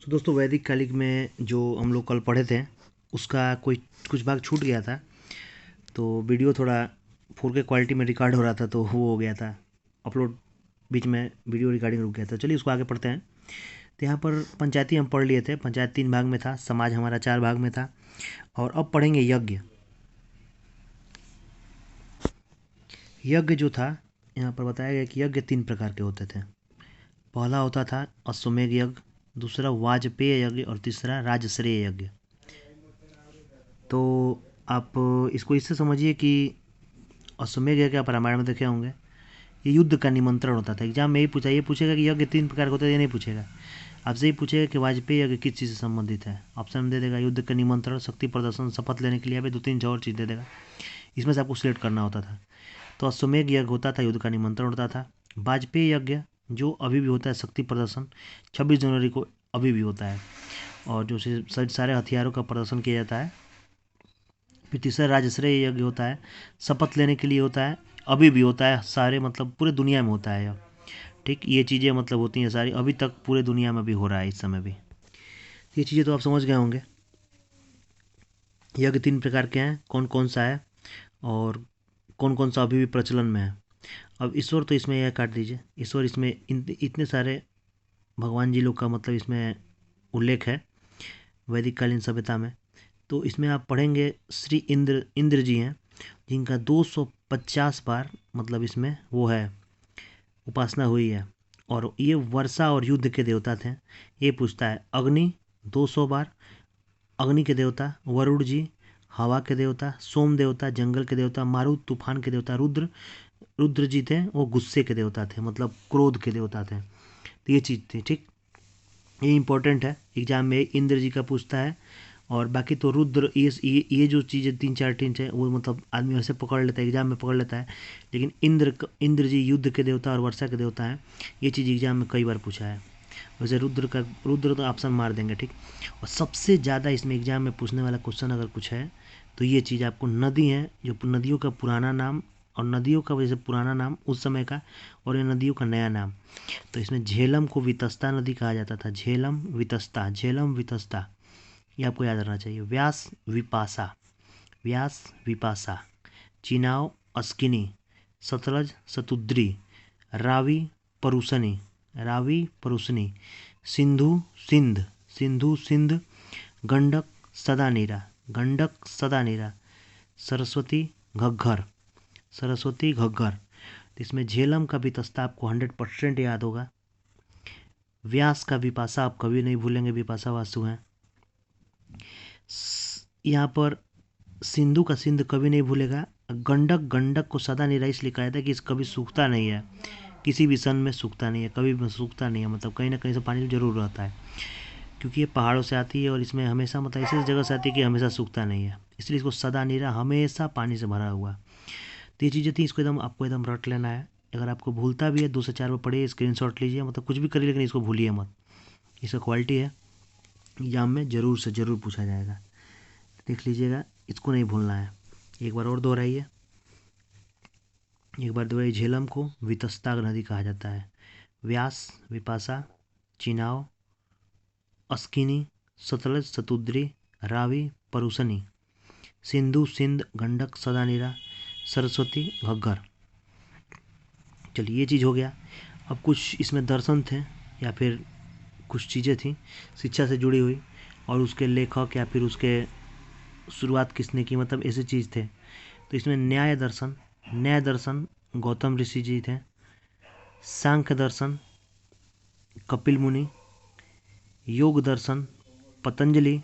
तो दोस्तों वैदिक कालिक में जो हम लोग कल पढ़े थे उसका कुछ भाग छूट गया था। तो वीडियो थोड़ा 4K क्वालिटी में रिकॉर्ड हो रहा था तो वो हो गया था अपलोड, बीच में वीडियो रिकॉर्डिंग रुक गया था। चलिए उसको आगे पढ़ते हैं। तो यहाँ पर पंचायती हम पढ़ लिए थे। पंचायत 3 भाग में था, समाज हमारा 4 भाग में था। और अब पढ़ेंगे यज्ञ। यज्ञ जो था यहाँ पर बताया गया कि यज्ञ 3 प्रकार के होते थे। पहला होता था अश्वमेध यज्ञ, दूसरा वाजपेय यज्ञ और तीसरा राजश्रेय यज्ञ। तो आप इसको इससे समझिए कि अश्वमेध यज्ञ आप रामायण में देखे होंगे। ये युद्ध का निमंत्रण होता था। एग्जाम में यही पूछा, ये पूछेगा कि यज्ञ 3 प्रकार के होते हैं, ये नहीं पूछेगा। आपसे ही पूछेगा कि वाजपेयी यज्ञ किस चीज़ से संबंधित है। ऑप्शन में दे देगा युद्ध का निमंत्रण, शक्ति प्रदर्शन, शपथ लेने के लिए, अभी 2-3 और चीज़ दे देगा। इसमें से आपको सिलेक्ट करना होता था। तो अश्वमेध यज्ञ होता था, युद्ध का निमंत्रण होता था। वाजपेयी यज्ञ जो अभी भी होता है, शक्ति प्रदर्शन, 26 जनवरी को अभी भी होता है, और जो सारे हथियारों का प्रदर्शन किया जाता है। फिर तीसरा राजश्रेय यज्ञ होता है, शपथ लेने के लिए होता है, अभी भी होता है, सारे मतलब पूरे दुनिया में होता है यह। ठीक, ये चीज़ें मतलब होती हैं सारी, अभी तक पूरे दुनिया में भी हो रहा है इस समय भी। ये चीज़ें तो आप समझ गए होंगे। यज्ञ 3 प्रकार के हैं, कौन कौन सा है और कौन कौन सा अभी भी प्रचलन में है। अब ईश्वर तो इसमें यह काट दीजिए, ईश्वर इसमें इतने सारे भगवान जी लोग का मतलब इसमें उल्लेख है वैदिक कालीन सभ्यता में। तो इसमें आप पढ़ेंगे श्री इंद्र जी हैं, जिनका 250 बार मतलब इसमें वो है उपासना हुई है। और ये वर्षा और युद्ध के देवता थे। ये पूछता है अग्नि 200 बार, अग्नि के देवता वरुण जी, हवा के देवता सोम देवता, जंगल के देवता मारुत, तूफान के देवता रुद्र। रुद्र जी थे वो गुस्से के देवता थे, मतलब क्रोध के देवता थे। तो ये चीज़ थी। ठीक, ये इंपॉर्टेंट है, एग्जाम में इंद्र जी का पूछता है। और बाकी तो रुद्र, ये जो चीज़ें 3-4 टीम्स है वो मतलब आदमी वैसे पकड़ लेता है, एग्जाम में पकड़ लेता है। लेकिन इंद्र जी युद्ध के देवता और वर्षा के देवता हैं। ये चीज़ एग्जाम में कई बार पूछा है। वैसे रुद्र तो ऑप्शन मार देंगे। ठीक, और सबसे ज़्यादा इसमें एग्जाम में पूछने वाला क्वेश्चन अगर कुछ है तो ये चीज़ आपको, नदी है जो नदियों का पुराना नाम, और नदियों का वैसे पुराना नाम उस समय का, और ये नदियों का नया नाम। तो इसमें झेलम को वितस्ता नदी कहा जाता था। झेलम वितस्ता, झेलम वितस्ता, ये आपको याद रखना चाहिए। व्यास विपासा, व्यास विपासा, चिनाव अस्किनी, सतलज सतुद्री, रावी परुसनी, रावी परुसनी, सिंधु सिंध, सिंधु सिंध, गंडक सदानीरा, गंडक सदानीरा, सरस्वती घग्घर, सरस्वती घग्घर। तो इसमें झेलम का वितस्ता आपको 100% याद होगा। व्यास का विपासा आप कभी नहीं भूलेंगे, विपासा वासु हैं। यहाँ पर सिंधु का सिंध कभी नहीं भूलेगा। गंडक, गंडक को सदा निरा इसलिए कहा था कि इस कभी सूखता नहीं है, किसी भी सन में सूखता नहीं है, कभी भी सूखता नहीं है, मतलब कहीं ना कहीं से पानी जरूर रहता है, क्योंकि ये पहाड़ों से आती है और इसमें हमेशा मतलब ऐसी जगह से आती है कि हमेशा सूखता नहीं है, इसलिए इसको सदा नीरा, हमेशा पानी से भरा हुआ। तो ये चीज़ें थी, इसको एकदम आपको एकदम रट लेना है। अगर आपको भूलता भी है 2 से 4 बार पढ़िए, स्क्रीनशॉट लीजिए, मतलब कुछ भी करिए, लेकिन इसको भूलिए मत। इसका क्वालिटी है, एग्जाम में ज़रूर से ज़रूर पूछा जाएगा, देख लीजिएगा, इसको नहीं भूलना है। एक बार और दोहराइए, एक बार दोहराइए। झेलम को वितस्ता नदी कहा जाता है। व्यास विपासा, चिनाव अस्किनी, सतलज सतुद्री, रावी परुसनी, सिंधु सिंध, गंडक सदानीरा, सरस्वती घग्घर। चलिए ये चीज़ हो गया। अब कुछ इसमें दर्शन थे या फिर कुछ चीज़ें थी शिक्षा से जुड़ी हुई, और उसके लेखक या फिर उसके शुरुआत किसने की, मतलब ऐसे चीज़ थे। तो इसमें न्याय दर्शन, न्याय दर्शन गौतम ऋषि जी थे। सांख्य दर्शन कपिल मुनि, योग दर्शन पतंजलि,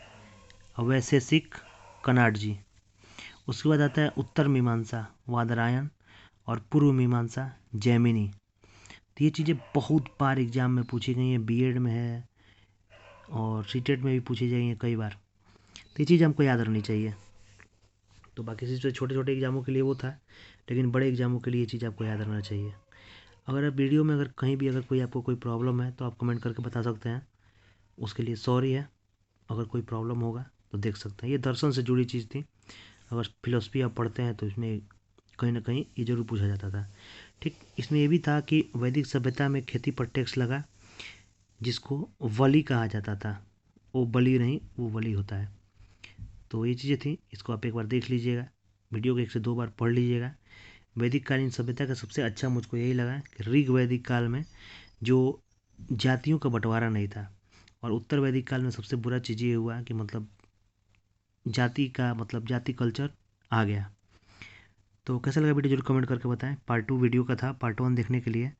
वैशेषिक कनाड जी। उसके बाद आता है उत्तर मीमांसा वादरायण, और पूर्व मीमांसा जैमिनी। तो ये चीज़ें बहुत बार एग्जाम में पूछी गई हैं, बीएड में है और सीटेट में भी पूछी जाएंगी कई बार। तो ये चीज़ हमको याद रखनी चाहिए। तो बाकी चीज़ छोटे छोटे एग्जामों के लिए वो था, लेकिन बड़े एग्जामों के लिए ये चीज़ आपको याद रखना चाहिए। अगर आप वीडियो में अगर कहीं भी अगर कोई आपको कोई प्रॉब्लम है तो आप कमेंट करके बता सकते हैं, उसके लिए सॉरी है। अगर कोई प्रॉब्लम होगा तो देख सकते हैं। ये दर्शन से जुड़ी चीज़ थी। अगर फिलोसफी आप पढ़ते हैं तो इसमें कहीं ना कहीं ये जरूर पूछा जाता था। ठीक, इसमें ये भी था कि वैदिक सभ्यता में खेती पर टैक्स लगा, जिसको वली कहा जाता था। वो बली नहीं, वो वली होता है। तो ये चीज़ें थी, इसको आप एक बार देख लीजिएगा, वीडियो को 1 से 2 बार पढ़ लीजिएगा। वैदिक कालीन सभ्यता का सबसे अच्छा मुझको यही लगा कि ऋग वैदिक काल में जो जातियों का बंटवारा नहीं था, और उत्तर वैदिक काल में सबसे बुरा चीज़ ये हुआ कि मतलब जाति का मतलब जाति कल्चर आ गया। तो कैसा लगा वीडियो जरूर कमेंट करके बताएं। पार्ट 2 वीडियो का था, पार्ट 1 देखने के लिए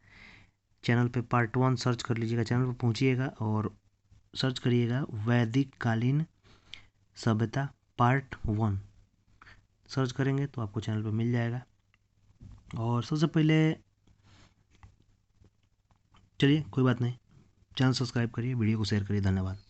चैनल पे पार्ट 1 सर्च कर लीजिएगा, चैनल पर पहुंचिएगा और सर्च करिएगा वैदिक कालीन सभ्यता पार्ट 1। सर्च करेंगे तो आपको चैनल पर मिल जाएगा। और सबसे पहले चलिए, कोई बात नहीं, चैनल सब्सक्राइब करिए, वीडियो को शेयर करिए। धन्यवाद।